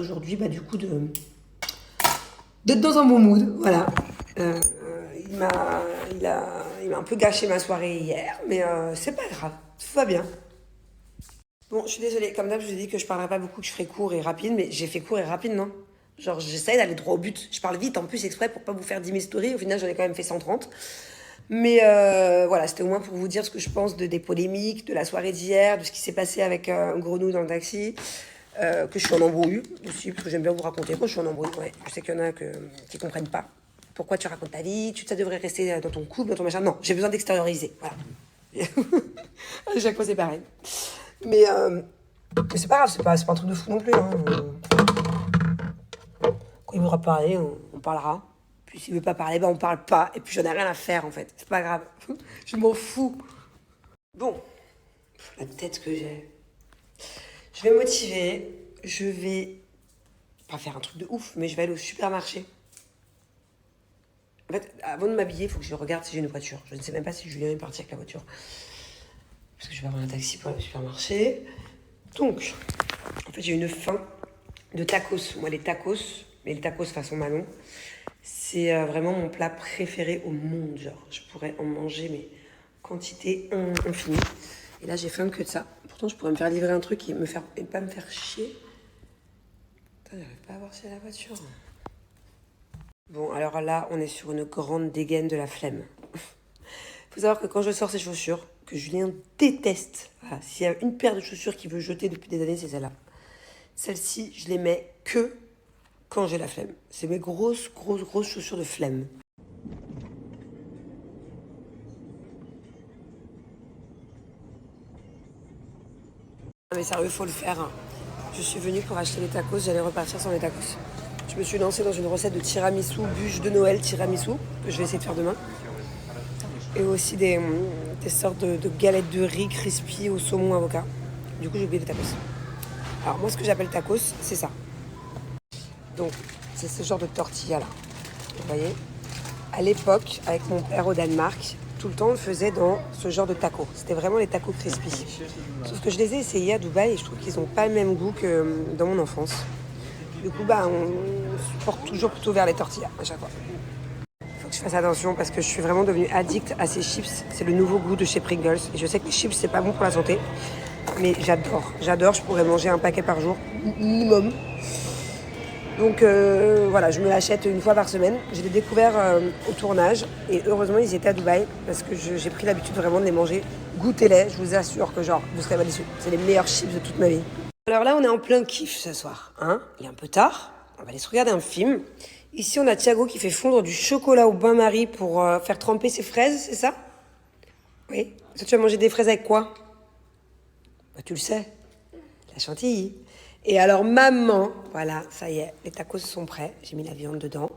Aujourd'hui, bah, du coup, d'être dans un bon mood, voilà. Il m'a un peu gâché ma soirée hier, mais c'est pas grave, tout va bien. Bon, je suis désolée, comme d'hab, je vous ai dit que je parlerai pas beaucoup, que je ferai court et rapide, mais j'ai fait court et rapide, non? Genre, j'essaye d'aller droit au but. Je parle vite en plus exprès pour pas vous faire 10 000 stories. Au final, j'en ai quand même fait 130. Mais voilà, c'était au moins pour vous dire ce que je pense des polémiques, de la soirée d'hier, de ce qui s'est passé avec Grenouille dans le taxi. Que je suis en embrouille aussi, parce que j'aime bien vous raconter quand je suis en embrouille. Ouais, je sais qu'il y en a qui comprennent pas. Pourquoi tu racontes ta vie, ça devrait rester dans ton couple, dans ton machin. Non, j'ai besoin d'extérioriser. Voilà. À chaque fois, c'est pareil. Mais c'est pas grave, c'est pas un truc de fou non plus. Hein. Quand il voudra parler, on parlera. Puis s'il veut pas parler, ben on parle pas. Et puis j'en ai rien à faire en fait. C'est pas grave. Je m'en fous. Bon, la tête que j'ai. Je vais me motiver. Je vais pas faire un truc de ouf, mais je vais aller au supermarché. En fait, avant de m'habiller, il faut que je regarde si j'ai une voiture. Je ne sais même pas si Julien est parti avec la voiture. Parce que je vais avoir un taxi pour aller au supermarché. Donc, en fait, j'ai une faim de tacos. Moi, les tacos, mais les tacos façon Manon, c'est vraiment mon plat préféré au monde. Genre, je pourrais en manger, mais quantité infinie. Et là, j'ai faim que de ça. Pourtant, je pourrais me faire livrer un truc et pas me faire chier. Putain, j'arrive pas à voir si y a la voiture. Bon, alors là, on est sur une grande dégaine de la flemme. Faut savoir que quand je sors ces chaussures, que Julien déteste, voilà, s'il y a une paire de chaussures qu'il veut jeter depuis des années, c'est celle-là. Celle-ci, je les mets que quand j'ai la flemme. C'est mes grosses chaussures de flemme. Ah, mais sérieux, faut le faire. Hein. Je suis venue pour acheter les tacos, j'allais repartir sans les tacos. Je me suis lancée dans une recette de tiramisu, bûche de Noël tiramisu, que je vais essayer de faire demain. Et aussi des sortes de galettes de riz crispy au saumon avocat. Du coup, j'ai oublié les tacos. Alors, moi, ce que j'appelle tacos, c'est ça. Donc, c'est ce genre de tortilla-là. Vous voyez? À l'époque, avec mon père au Danemark, tout le temps, on le faisait dans ce genre de tacos. C'était vraiment les tacos crispy. Sauf que je les ai essayés à Dubaï et je trouve qu'ils n'ont pas le même goût que dans mon enfance. Du coup, bah, on se porte toujours plutôt vers les tortillas à chaque fois. Faut que je fasse attention parce que je suis vraiment devenue addict à ces chips. C'est le nouveau goût de chez Pringles. Et je sais que les chips, c'est pas bon pour la santé. Mais j'adore. J'adore. Je pourrais manger un paquet par jour, minimum. Donc voilà, je me l'achète une fois par semaine. Je l'ai découvert au tournage. Et heureusement, ils étaient à Dubaï. Parce que j'ai pris l'habitude vraiment de les manger. Goûtez-les. Je vous assure que genre, vous serez pas déçus. C'est les meilleurs chips de toute ma vie. Alors là, on est en plein kiff ce soir. Hein, il est un peu tard. On va aller se regarder un film. Ici, on a Thiago qui fait fondre du chocolat au bain-marie pour faire tremper ses fraises, c'est ça? Oui. Toi, tu vas manger des fraises avec quoi? Bah, tu le sais. La chantilly. Et alors, maman, voilà, ça y est, les tacos sont prêts. J'ai mis la viande dedans.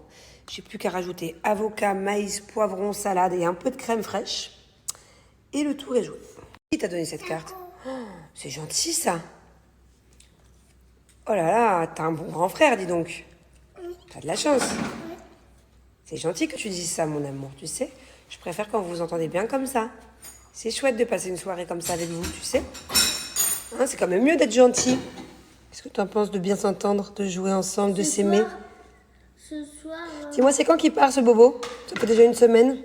J'ai plus qu'à rajouter avocat, maïs, poivron, salade et un peu de crème fraîche. Et le tour est joué. Qui t'a donné cette carte? Oh, c'est gentil, ça. Oh là là, t'as un bon grand frère, dis donc. T'as de la chance. C'est gentil que tu dises ça, mon amour, tu sais. Je préfère quand vous vous entendez bien comme ça. C'est chouette de passer une soirée comme ça avec vous, tu sais. Hein, c'est quand même mieux d'être gentil. Qu'est-ce que tu en penses de bien s'entendre, de jouer ensemble, de s'aimer? Ce soir. Dis-moi, c'est quand qu'il part ce bobo? Ça fait déjà une semaine.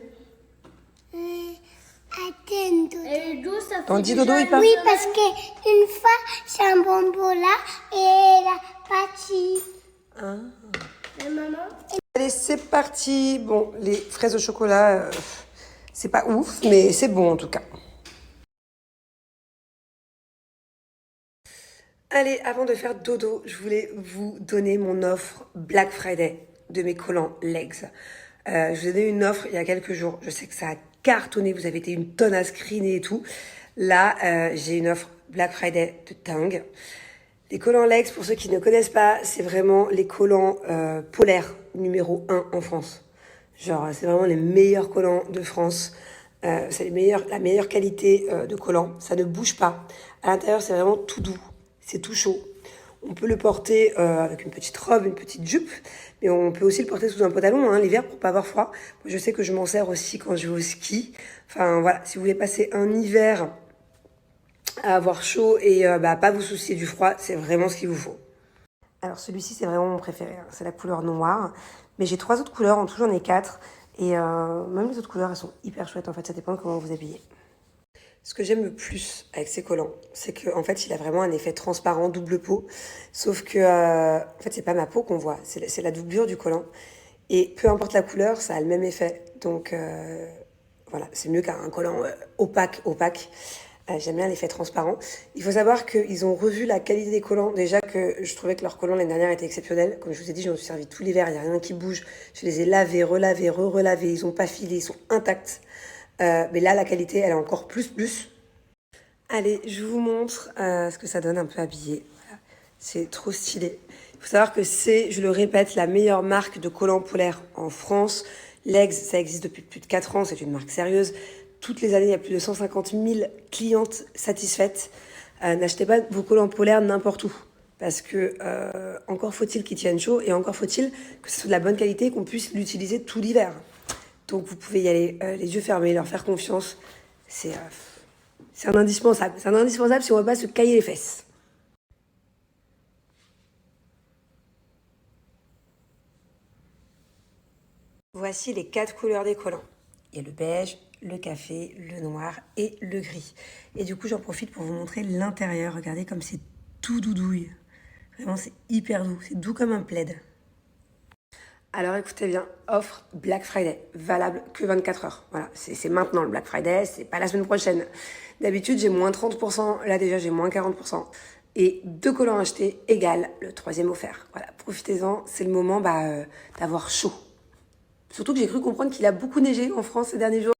Attends, Dodo. Et Dodo, ça fait T'en dis Dodo, il part? Oui, parce qu'une fois, c'est un bonbon là et elle a parti. Ah. Et maman? Allez, c'est parti. Bon, les fraises au chocolat, c'est pas ouf, mais c'est bon en tout cas. Allez, avant de faire dodo, je voulais vous donner mon offre Black Friday de mes collants Legs. Je vous ai donné une offre il y a quelques jours. Je sais que ça a cartonné, vous avez été une tonne à screener et tout. Là, j'ai une offre Black Friday de dingue. Les collants Legs, pour ceux qui ne connaissent pas, c'est vraiment les collants polaires numéro 1 en France. Genre, c'est vraiment les meilleurs collants de France. C'est la meilleure qualité de collants. Ça ne bouge pas. À l'intérieur, c'est vraiment tout doux. C'est tout chaud. On peut le porter avec une petite robe, une petite jupe, mais on peut aussi le porter sous un pantalon l'hiver pour pas avoir froid. Moi, je sais que je m'en sers aussi quand je vais au ski. Enfin voilà, si vous voulez passer un hiver à avoir chaud et pas vous soucier du froid, c'est vraiment ce qu'il vous faut. Alors celui-ci, c'est vraiment mon préféré, hein. C'est la couleur noire. Mais j'ai 3 autres couleurs, en tout j'en ai 4. Et même les autres couleurs, elles sont hyper chouettes en fait, ça dépend de comment vous habillez. Ce que j'aime le plus avec ces collants, c'est qu'en fait, il a vraiment un effet transparent, double peau. Sauf que, en fait, c'est pas ma peau qu'on voit, c'est la doublure du collant. Et peu importe la couleur, ça a le même effet. Donc, voilà, c'est mieux qu'un collant opaque. J'aime bien l'effet transparent. Il faut savoir qu'ils ont revu la qualité des collants. Déjà que je trouvais que leurs collants l'année dernière étaient exceptionnels. Comme je vous ai dit, j'en suis servi tout l'hiver, il n'y a rien qui bouge. Je les ai lavés, relavés, relavés. Ils n'ont pas filé, ils sont intacts. Mais là, la qualité, elle est encore plus. Allez, je vous montre ce que ça donne un peu habillé. Voilà. C'est trop stylé. Il faut savoir que c'est, je le répète, la meilleure marque de collants polaires en France. L'Eggs, ça existe depuis plus de 4 ans, c'est une marque sérieuse. Toutes les années, il y a plus de 150 000 clientes satisfaites. N'achetez pas vos collants polaires n'importe où. Parce que encore faut-il qu'ils tiennent chaud et encore faut-il que ce soit de la bonne qualité et qu'on puisse l'utiliser tout l'hiver. Donc vous pouvez y aller les yeux fermés, leur faire confiance. C'est un indispensable. C'est un indispensable si on ne veut pas se cailler les fesses. Voici les 4 couleurs des collants. Il y a le beige, le café, le noir et le gris. Et du coup, j'en profite pour vous montrer l'intérieur. Regardez comme c'est tout doudouille. Vraiment, c'est hyper doux. C'est doux comme un plaid. Alors écoutez bien, offre Black Friday, valable que 24 heures. Voilà, c'est maintenant le Black Friday, c'est pas la semaine prochaine. D'habitude, j'ai moins 30%, là déjà j'ai moins 40%. Et 2 collants achetés égale le 3e offert. Voilà, profitez-en, c'est le moment d'avoir chaud. Surtout que j'ai cru comprendre qu'il a beaucoup neigé en France ces derniers jours.